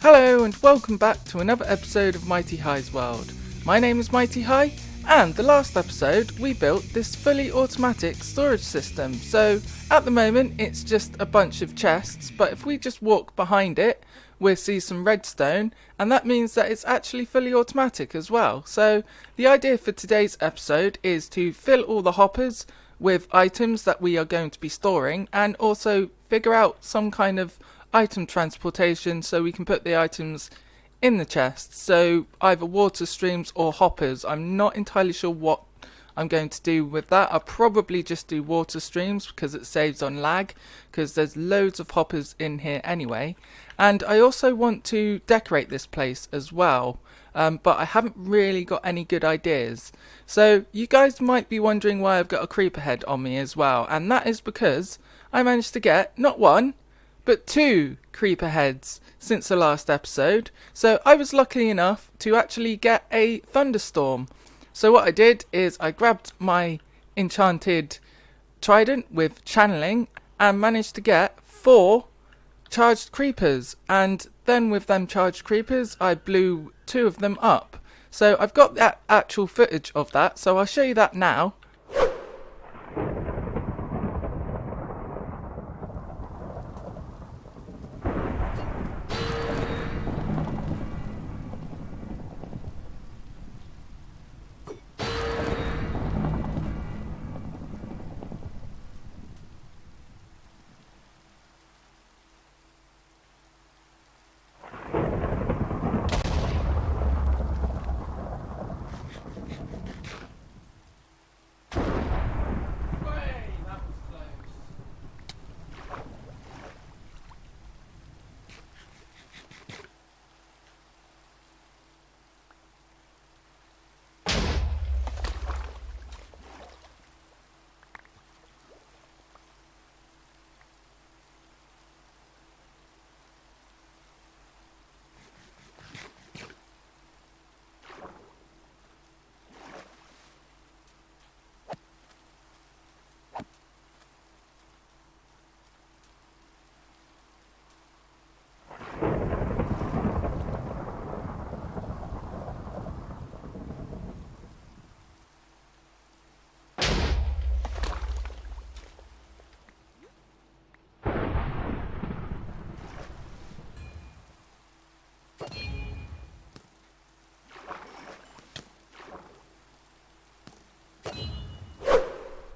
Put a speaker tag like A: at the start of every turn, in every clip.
A: Hello and welcome back to another episode of Mighty High's World. My name is Mighty High, and the last episode we built this fully automatic storage system. So at the moment it's just a bunch of chests, but if we just walk behind it we'll see some redstone, and that means that it's actually fully automatic as well. So the idea for today's episode is to fill all the hoppers with items that we are going to be storing, and also figure out some kind of item transportation so we can put the items in the chests, so either water streams or hoppers. I'm not entirely sure what I'm going to do with that. I'll probably just do water streams because it saves on lag, because there's loads of hoppers in here anyway. And I also want to decorate this place as well, but I haven't really got any good ideas. So you guys might be wondering why I've got a creeper head on me as well, and that is because I managed to get not one but 2 creeper heads since the last episode. So I was lucky enough to actually get a thunderstorm. So what I did is I grabbed my enchanted trident with channeling and managed to get 4 charged creepers, and then with them charged creepers I blew 2 of them up. So I've got that actual footage of that, so I'll show you that now.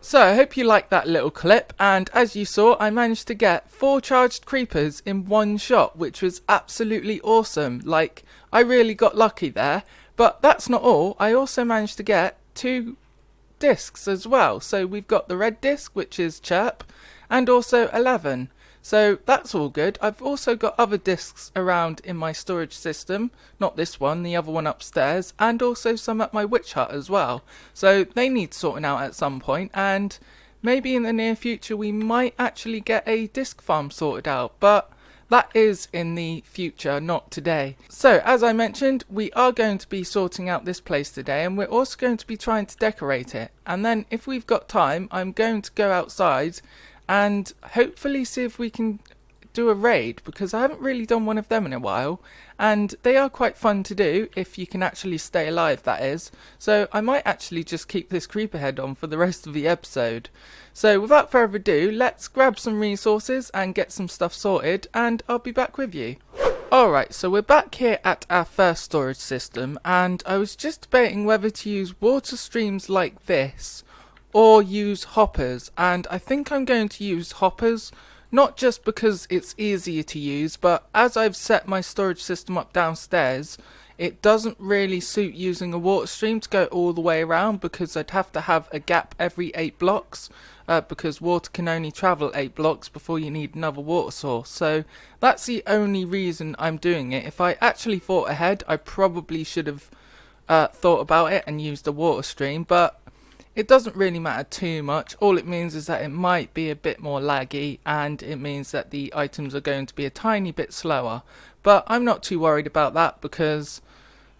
A: So I hope you liked that little clip, and as you saw I managed to get 4 charged creepers in one shot, which was absolutely awesome. Like, I really got lucky there. But that's not all, I also managed to get 2 discs as well. So we've got the red disc, which is Chirp, and also 11. So that's all good. I've also got other discs around in my storage system, not this one, the other one upstairs, and also some at my witch hut as well. So they need sorting out at some point, and maybe in the near future we might actually get a disc farm sorted out, but that is in the future, not today. So as I mentioned, we are going to be sorting out this place today, and we're also going to be trying to decorate it. And then if we've got time, I'm going to go outside and hopefully see if we can do a raid, because I haven't really done one of them in a while, and they are quite fun to do if you can actually stay alive, that is. So I might actually just keep this creeper head on for the rest of the episode. So without further ado, let's grab some resources and get some stuff sorted, and I'll be back with you. Alright, so we're back here at our first storage system, and I was just debating whether to use water streams like this or use hoppers, and I think I'm going to use hoppers, not just because it's easier to use, but as I've set my storage system up downstairs, it doesn't really suit using a water stream to go all the way around, because I'd have to have a gap every 8 blocks, because water can only travel 8 blocks before you need another water source. So that's the only reason I'm doing it. If I actually thought ahead, I probably should have thought about it and used a water stream, but it doesn't really matter too much. All it means is that it might be a bit more laggy, and it means that the items are going to be a tiny bit slower. But I'm not too worried about that, because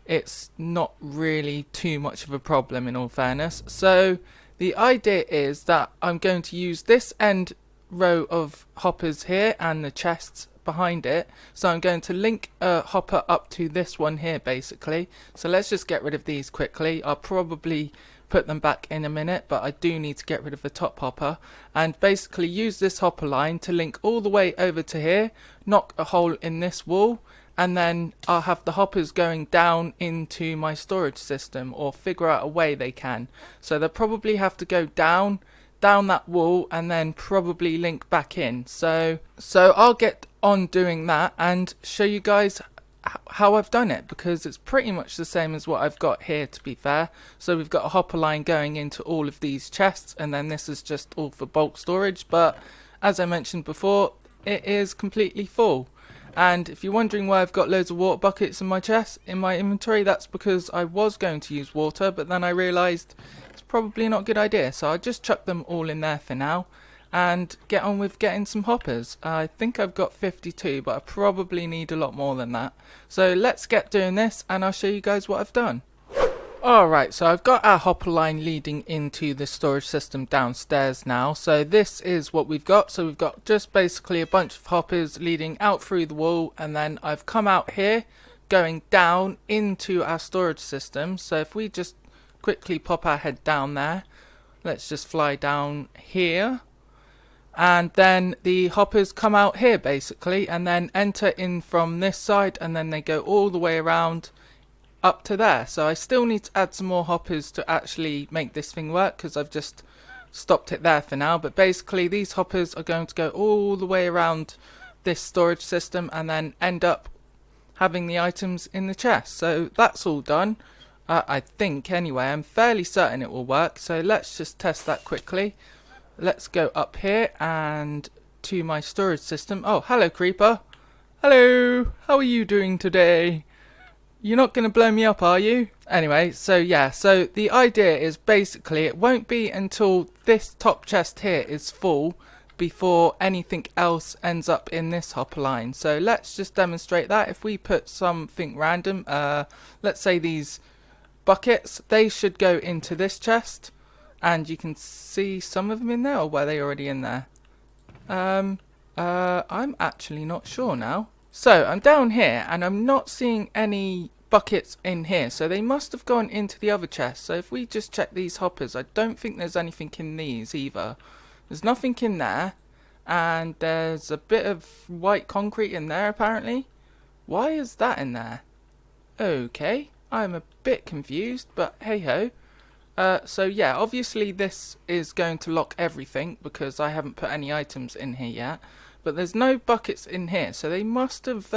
A: it's not really too much of a problem in all fairness. So the idea is that I'm going to use this end row of hoppers here and the chests behind it. So I'm going to link a hopper up to this one here basically. So let's just get rid of these quickly. I'll probably put them back in a minute, but I do need to get rid of the top hopper and basically use this hopper line to link all the way over to here, knock a hole in this wall, and then I'll have the hoppers going down into my storage system, or figure out a way they can. So they'll probably have to go down that wall and then probably link back in. So I'll get on doing that and show you guys how I've done it, because it's pretty much the same as what I've got here, to be fair. So we've got a hopper line going into all of these chests, and then this is just all for bulk storage, but as I mentioned before, it is completely full. And if you're wondering why I've got loads of water buckets in my chest, in my inventory, that's because I was going to use water, but then I realised it's probably not a good idea, so I just chuck them all in there for now and get on with getting some hoppers. I think I've got 52, but I probably need a lot more than that. So let's get doing this and I'll show you guys what I've done. Alright, so I've got our hopper line leading into the storage system downstairs now. So this is what we've got. So we've got just basically a bunch of hoppers leading out through the wall, and then I've come out here going down into our storage system. So if we just quickly pop our head down there, let's just fly down here, and then the hoppers come out here basically and then enter in from this side, and then they go all the way around up to there. So I still need to add some more hoppers to actually make this thing work, because I've just stopped it there for now. But basically these hoppers are going to go all the way around this storage system and then end up having the items in the chest. So that's all done, I think anyway. I'm fairly certain it will work, so let's just test that quickly. Let's go up here and to my storage system. Oh, hello creeper. Hello, how are you doing today? You're not going to blow me up, are you? Anyway, so yeah, so the idea is basically it won't be until this top chest here is full before anything else ends up in this hopper line. So let's just demonstrate that. If we put something random, let's say these buckets, they should go into this chest, and you can see some of them in there, or were they already in there? I'm actually not sure now. So I'm down here and I'm not seeing any buckets in here, so they must have gone into the other chest. So if we just check these hoppers, I don't think there's anything in these either. There's nothing in there, and there's a bit of white concrete in there apparently. Why is that in there? Okay, I'm a bit confused, but hey ho. So yeah, obviously this is going to lock everything because I haven't put any items in here yet. But there's no buckets in here, so they must have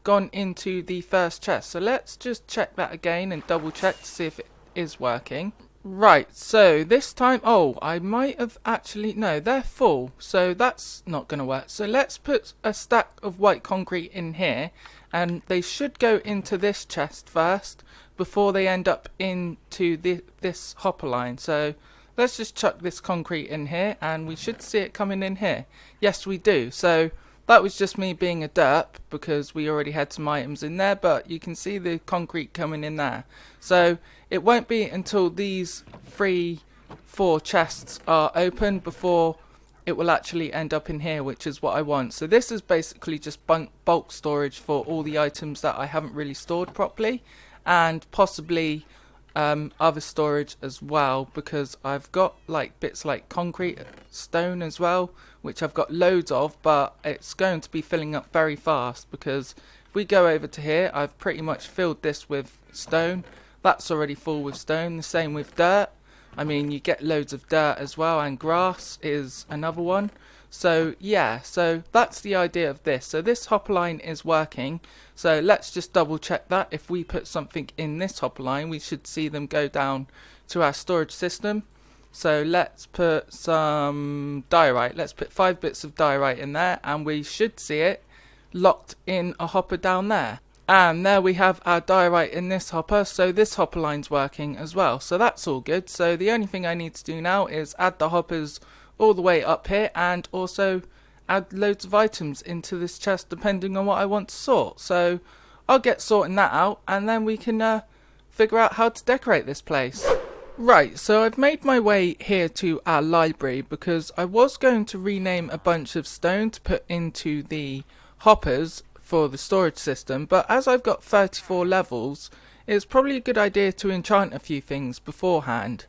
A: gone into the first chest. So let's just check that again and double check to see if it is working. Right, so this time, oh, I might have actually, no, they're full, so that's not going to work. So let's put a stack of white concrete in here, and they should go into this chest first before they end up into this hopper line. So let's just chuck this concrete in here and we should see it coming in here. Yes, we do. So that was just me being a derp because we already had some items in there, but you can see the concrete coming in there. So it won't be until these 4 chests are open before it will actually end up in here, which is what I want. So this is basically just bulk storage for all the items that I haven't really stored properly, and possibly other storage as well, because I've got like bits like concrete, stone as well, which I've got loads of, but it's going to be filling up very fast because if we go over to here, I've pretty much filled this with stone. That's already full with stone. The same with dirt. I mean, you get loads of dirt as well, and grass is another one. So yeah, so that's the idea of this. So this hopper line is working. So let's just double check that. If we put something in this hopper line, we should see them go down to our storage system. So let's put some diorite. Let's put 5 bits of diorite in there, and we should see it locked in a hopper down there. And there we have our diorite in this hopper, so this hopper line's working as well. So that's all good. So the only thing I need to do now is add the hoppers all the way up here, and also add loads of items into this chest depending on what I want to sort. So I'll get sorting that out, and then we can figure out how to decorate this place. Right, so I've made my way here to our library because I was going to rename a bunch of stone to put into the hoppers for the storage system, but as I've got 34 levels, it's probably a good idea to enchant a few things beforehand.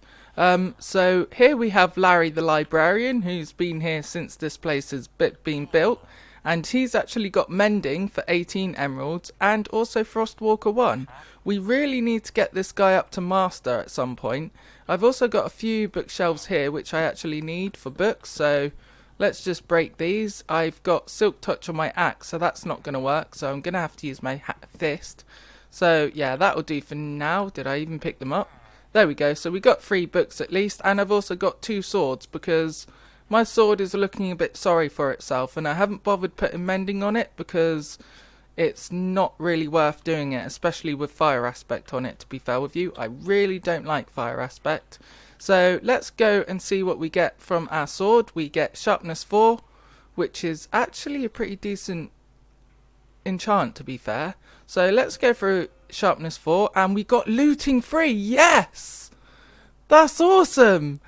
A: So here we have Larry the librarian, who's been here since this place has been built, and he's actually got mending for 18 emeralds and also Frostwalker 1. We really need to get this guy up to master at some point. I've also got a few bookshelves here which I actually need for books, so let's just break these. I've got Silk Touch on my axe, so that's not going to work, so I'm going to have to use my fist. So yeah, that'll do for now. Did I even pick them up? There we go. So we got 3 books at least, and I've also got 2 swords because my sword is looking a bit sorry for itself, and I haven't bothered putting mending on it because it's not really worth doing it, especially with fire aspect on it, to be fair with you. I really don't like fire aspect. So let's go and see what we get from our sword. We get sharpness 4, which is actually a pretty decent enchant, to be fair. So let's go through sharpness 4, and we got looting 3. Yes! That's awesome!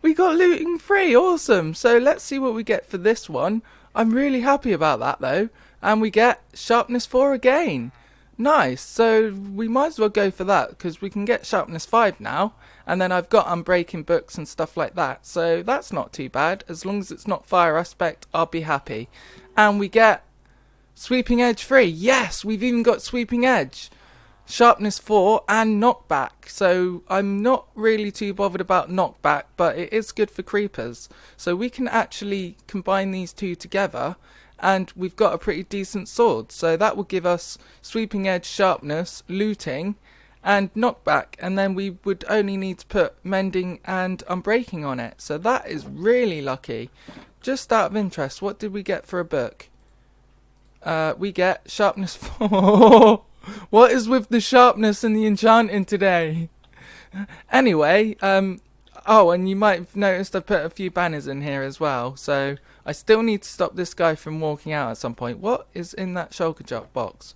A: We got looting 3, awesome. So let's see what we get for this one. I'm really happy about that though. And we get sharpness 4 again. Nice. So we might as well go for that because we can get sharpness 5 now, and then I've got unbreaking books and stuff like that, so that's not too bad. As long as it's not fire aspect, I'll be happy. And we get sweeping edge 3. Yes, we've even got sweeping edge, sharpness 4 and knockback. So I'm not really too bothered about knockback, but it is good for creepers, so we can actually combine these two together and we've got a pretty decent sword. So that will give us sweeping edge, sharpness, looting and knockback, and then we would only need to put mending and unbreaking on it. So that is really lucky. Just out of interest, what did we get for a book? We get sharpness 4. What is with the sharpness and the enchanting today? Anyway, oh, and you might have noticed I put a few banners in here as well, so I still need to stop this guy from walking out at some point. What is in that shulker jar box?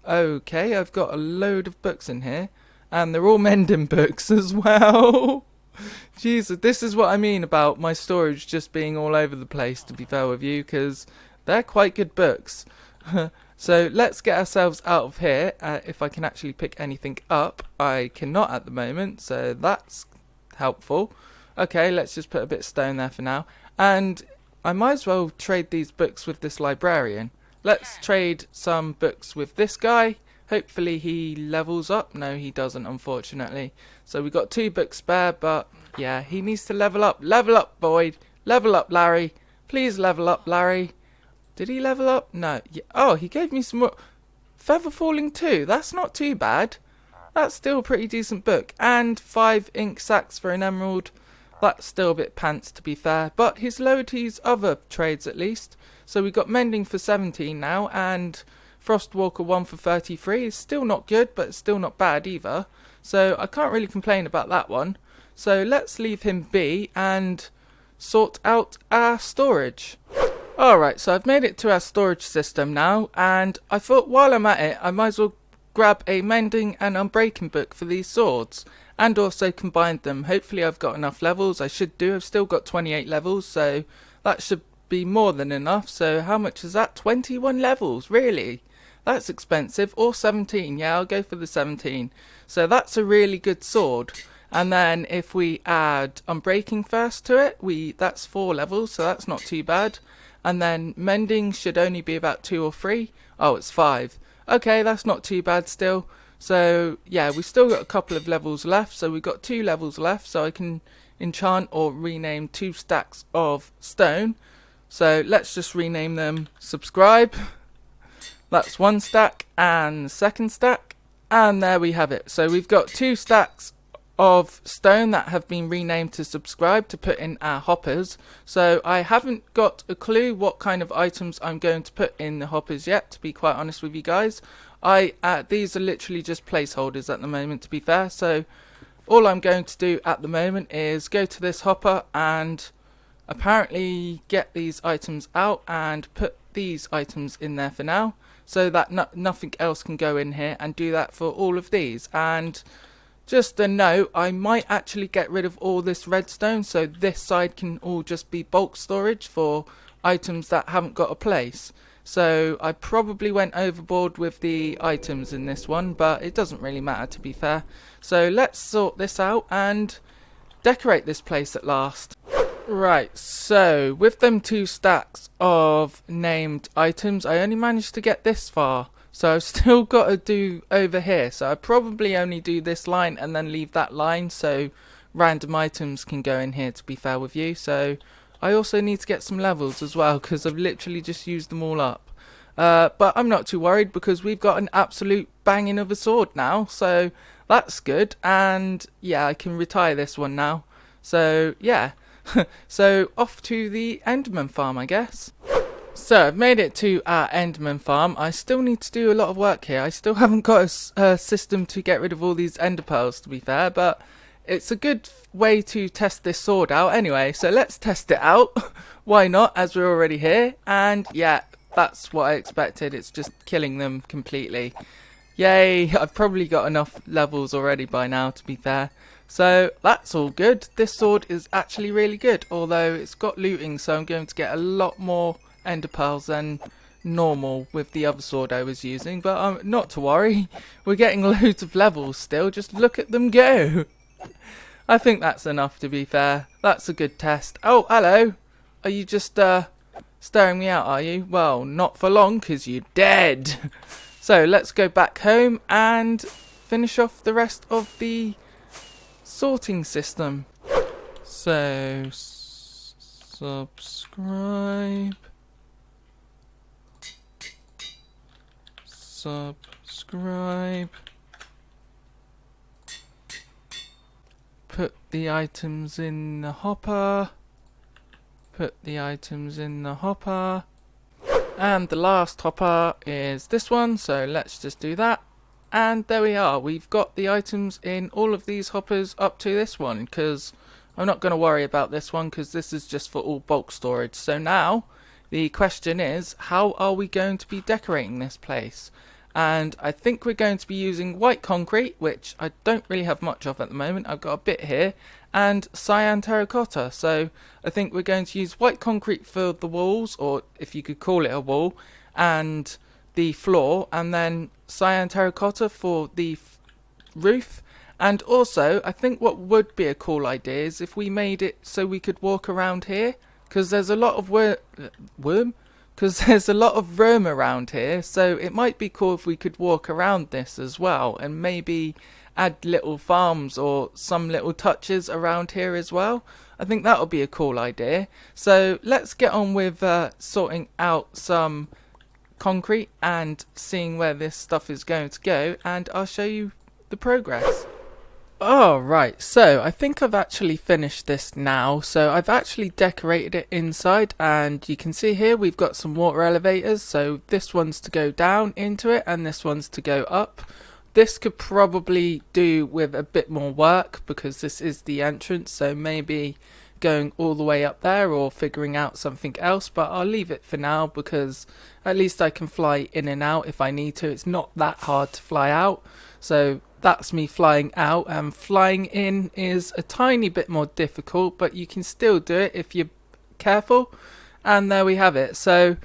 A: Okay, I've got a load of books in here, and they're all mending books as well. Jesus, this is what I mean about my storage just being all over the place, to be fair with you, because they're quite good books. So let's get ourselves out of here. If I can actually pick anything up, I cannot at the moment, so that's helpful. Okay, let's just put a bit of stone there for now, and I might as well trade these books with this librarian. Let's trade some books with this guy. Hopefully he levels up. No, he doesn't, unfortunately. So we got 2 books spare, but yeah, he needs to level up. Level up, Boyd. Level up, Larry. Please level up, Larry. Did he level up? No. Yeah. Oh, he gave me some more. Feather Falling 2. That's not too bad. That's still a pretty decent book. And 5 ink sacks for an emerald. That's still a bit pants, to be fair. But he's lowered his other trades at least. So we got mending for 17 now. And Frostwalker 1 for 33. It's still not good, but it's still not bad either. So I can't really complain about that one. So let's leave him be and sort out our storage. Alright, so I've made it to our storage system now, and I thought while I'm at it, I might as well grab a mending and unbreaking book for these swords, and also combine them. Hopefully I've got enough levels. I should do. I've still got 28 levels, so that should be more than enough. So how much is that? 21 levels, really? That's expensive. Or 17, yeah, I'll go for the 17. So that's a really good sword. And then if we add unbreaking first to it, that's 4 levels, so that's not too bad. And then mending should only be about 2 or 3. Oh, it's 5. Okay, that's not too bad still. So yeah, we still got a couple of levels left. So we've got 2 levels left, so I can enchant or rename 2 stacks of stone. So let's just rename them subscribe. That's 1 stack and the second stack. And there we have it. So we've got 2 stacks of stone that have been renamed to subscribe to put in our hoppers. So I haven't got a clue what kind of items I'm going to put in the hoppers yet, to be quite honest with you guys. These are literally just placeholders at the moment, to be fair. So all I'm going to do at the moment is go to this hopper and apparently get these items out and put these items in there for now, so that nothing else can go in here, and do that for all of these. And just a note, I might actually get rid of all this redstone, so this side can all just be bulk storage for items that haven't got a place. So I probably went overboard with the items in this one, but it doesn't really matter, to be fair. So let's sort this out and decorate this place at last. Right, so with them 2 stacks of named items, I only managed to get this far. So I've still got to do over here. So I probably only do this line and then leave that line so random items can go in here, to be fair with you. So I also need to get some levels as well because I've literally just used them all up. But I'm not too worried because we've got an absolute banging of a sword now. So that's good. And yeah, I can retire this one now. So yeah. So off to the Enderman farm, I guess. So I've made it to our Enderman farm. I still need to do a lot of work here. I still haven't got a system to get rid of all these ender pearls, to be fair, but it's a good way to test this sword out anyway. So let's test it out. Why not, as we're already here? And yeah, that's what I expected. It's just killing them completely. Yay, I've probably got enough levels already by now, to be fair. So that's all good. This sword is actually really good, although it's got looting, so I'm going to get a lot more ender pearls than normal with the other sword I was using. But not to worry, we're getting loads of levels still. Just look at them go. I think that's enough, to be fair. That's a good test. Oh, hello. Are you just staring me out, are you? Well, not for long, because you're dead. So let's go back home and finish off the rest of the sorting system. So subscribe, put the items in the hopper, and the last hopper is this one, so let's just do that. And there we are, we've got the items in all of these hoppers up to this one, because I'm not going to worry about this one because this is just for all bulk storage. So now the question is, how are we going to be decorating this place? And I think we're going to be using white concrete, which I don't really have much of at the moment. I've got a bit here, and cyan terracotta. So I think we're going to use white concrete for the walls, or if you could call it a wall, and the floor, and then cyan terracotta for the roof. And also I think what would be a cool idea is if we made it so we could walk around here, because there's a lot of room around here, so it might be cool if we could walk around this as well and maybe add little farms or some little touches around here as well. I think that would be a cool idea. So let's get on with sorting out some concrete and seeing where this stuff is going to go, and I'll show you the progress. Alright, so I think I've actually finished this now. So I've actually decorated it inside, and you can see here we've got some water elevators. So this one's to go down into it and this one's to go up. This could probably do with a bit more work because this is the entrance, so maybe going all the way up there or figuring out something else, but I'll leave it for now because at least I can fly in and out if I need to. It's not that hard to fly out, so that's me flying out, and flying in is a tiny bit more difficult, but you can still do it if you're careful. And there we have it. So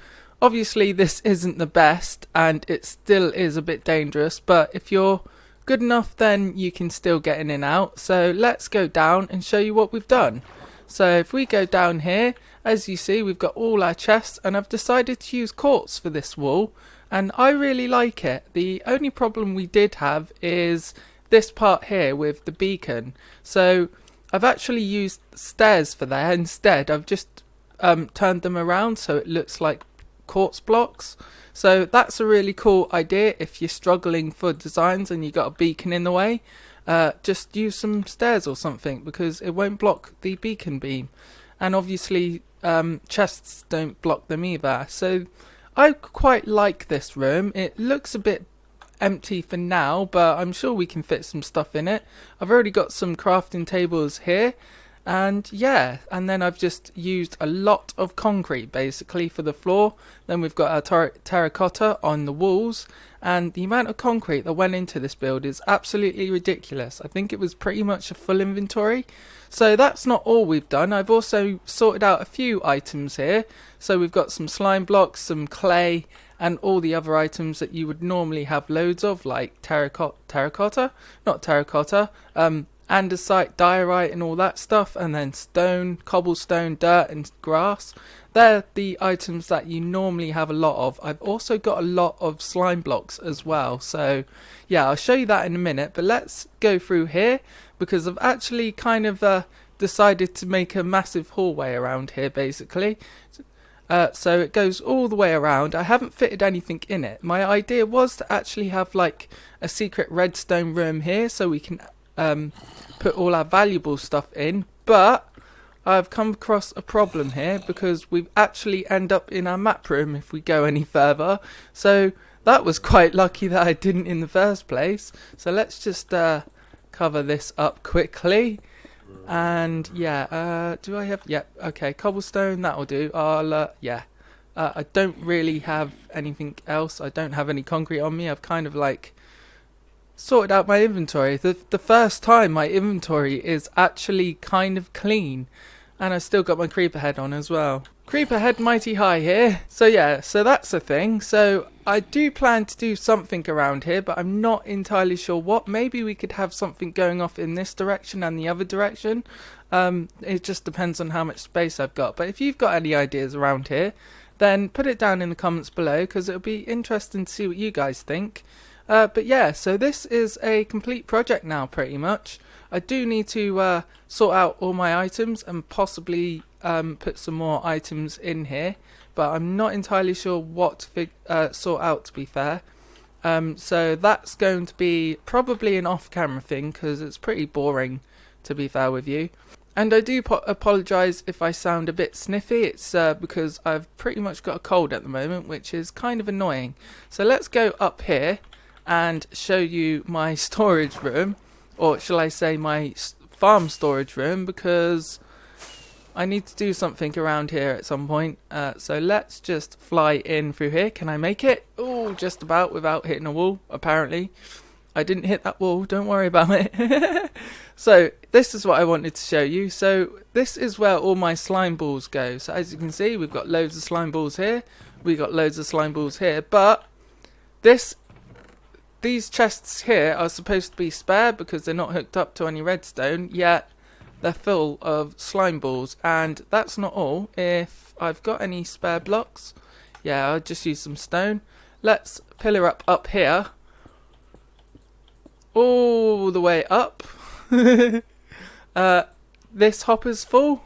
A: obviously this isn't the best and it still is a bit dangerous, but if you're good enough then you can still get in and out. So let's go down and show you what we've done. So if we go down here, as you see, we've got all our chests, and I've decided to use quartz for this wall, and I really like it. The only problem we did have is this part here with the beacon. So I've actually used stairs for that instead. I've just turned them around so it looks like quartz blocks. So that's a really cool idea if you're struggling for designs and you got a beacon in the way. Just use some stairs or something because it won't block the beacon beam, and obviously chests don't block them either. So I quite like this room. It looks a bit empty for now, but I'm sure we can fit some stuff in it. I've already got some crafting tables here, And yeah, and then I've just used a lot of concrete basically for the floor. Then we've got our terracotta on the walls, and the amount of concrete that went into this build is absolutely ridiculous. I think it was pretty much a full inventory. So that's not all we've done. I've also sorted out a few items here. So we've got some slime blocks, some clay, and all the other items that you would normally have loads of, like terracotta, not terracotta, andesite, diorite and all that stuff, and then stone, cobblestone, dirt and grass. They're the items that you normally have a lot of. I've also got a lot of slime blocks as well, so yeah, I'll show you that in a minute, but let's go through here because I've actually kind of decided to make a massive hallway around here basically. So it goes all the way around. I haven't fitted anything in it. My idea was to actually have like a secret redstone room here so we can put all our valuable stuff in, but I've come across a problem here because we actually end up in our map room if we go any further. So that was quite lucky that I didn't in the first place. So let's just cover this up quickly. And yeah, do I have, yeah, okay, cobblestone, that'll do. I'll I don't really have anything else. I don't have any concrete on me. I've kind of like sorted out my inventory. The first time my inventory is actually kind of clean, and I still got my creeper head on as well. Creeper head mighty high here. So yeah, so that's the thing. So I do plan to do something around here, but I'm not entirely sure what. Maybe we could have something going off in this direction and the other direction. It just depends on how much space I've got. But if you've got any ideas around here, then put it down in the comments below, because it'll be interesting to see what you guys think. But yeah, so this is a complete project now pretty much. I do need to sort out all my items and possibly put some more items in here, but I'm not entirely sure what to sort out, to be fair. So that's going to be probably an off-camera thing because it's pretty boring, to be fair with you. And I do apologise if I sound a bit sniffy. It's because I've pretty much got a cold at the moment, which is kind of annoying. So let's go up here and show you my storage room, or shall I say my farm storage room, because I need to do something around here at some point. So let's just fly in through here. Can I make it? Oh, just about, without hitting a wall, apparently. I didn't hit that wall, don't worry about it. So this is what I wanted to show you. So this is where all my slime balls go. So as you can see, we've got loads of slime balls here, we got loads of slime balls here, but these chests here are supposed to be spare because they're not hooked up to any redstone, yet they're full of slime balls. And that's not all. If I've got any spare blocks, yeah, I'll just use some stone. Let's pillar up here, all the way up. This hopper's full.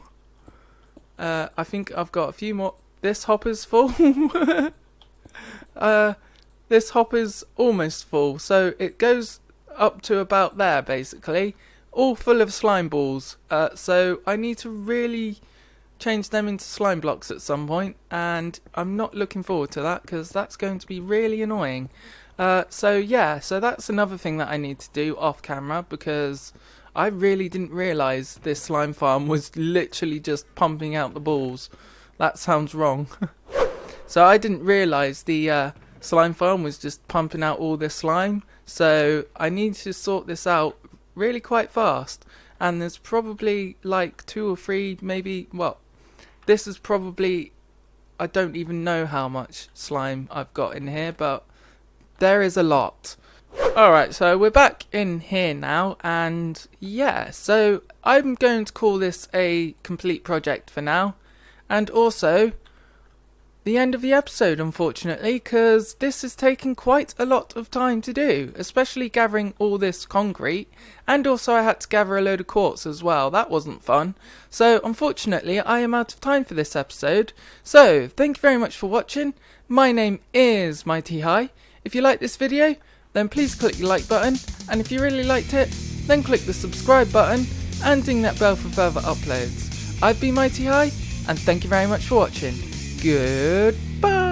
A: I think I've got a few more. This hopper's full. This hopper's almost full, so it goes up to about there basically, all full of slime balls. So I need to really change them into slime blocks at some point, and I'm not looking forward to that because that's going to be really annoying. So yeah, so that's another thing that I need to do off camera, because I really didn't realise this slime farm was literally just pumping out the balls. That sounds wrong. So I didn't realise the slime farm was just pumping out all this slime, so I need to sort this out really quite fast. And there's probably like 2 or 3, maybe, well, this is probably, I don't even know how much slime I've got in here, but there is a lot. Alright, so we're back in here now, and yeah, so I'm going to call this a complete project for now, and also the end of the episode, unfortunately, because this is taking quite a lot of time to do, especially gathering all this concrete, and also I had to gather a load of quartz as well. That wasn't fun. So unfortunately I am out of time for this episode. So thank you very much for watching. My name is MightyHigh. If you like this video, then please click the like button, and if you really liked it, then click the subscribe button and ding that bell for further uploads. I've been MightyHigh, and thank you very much for watching. Goodbye.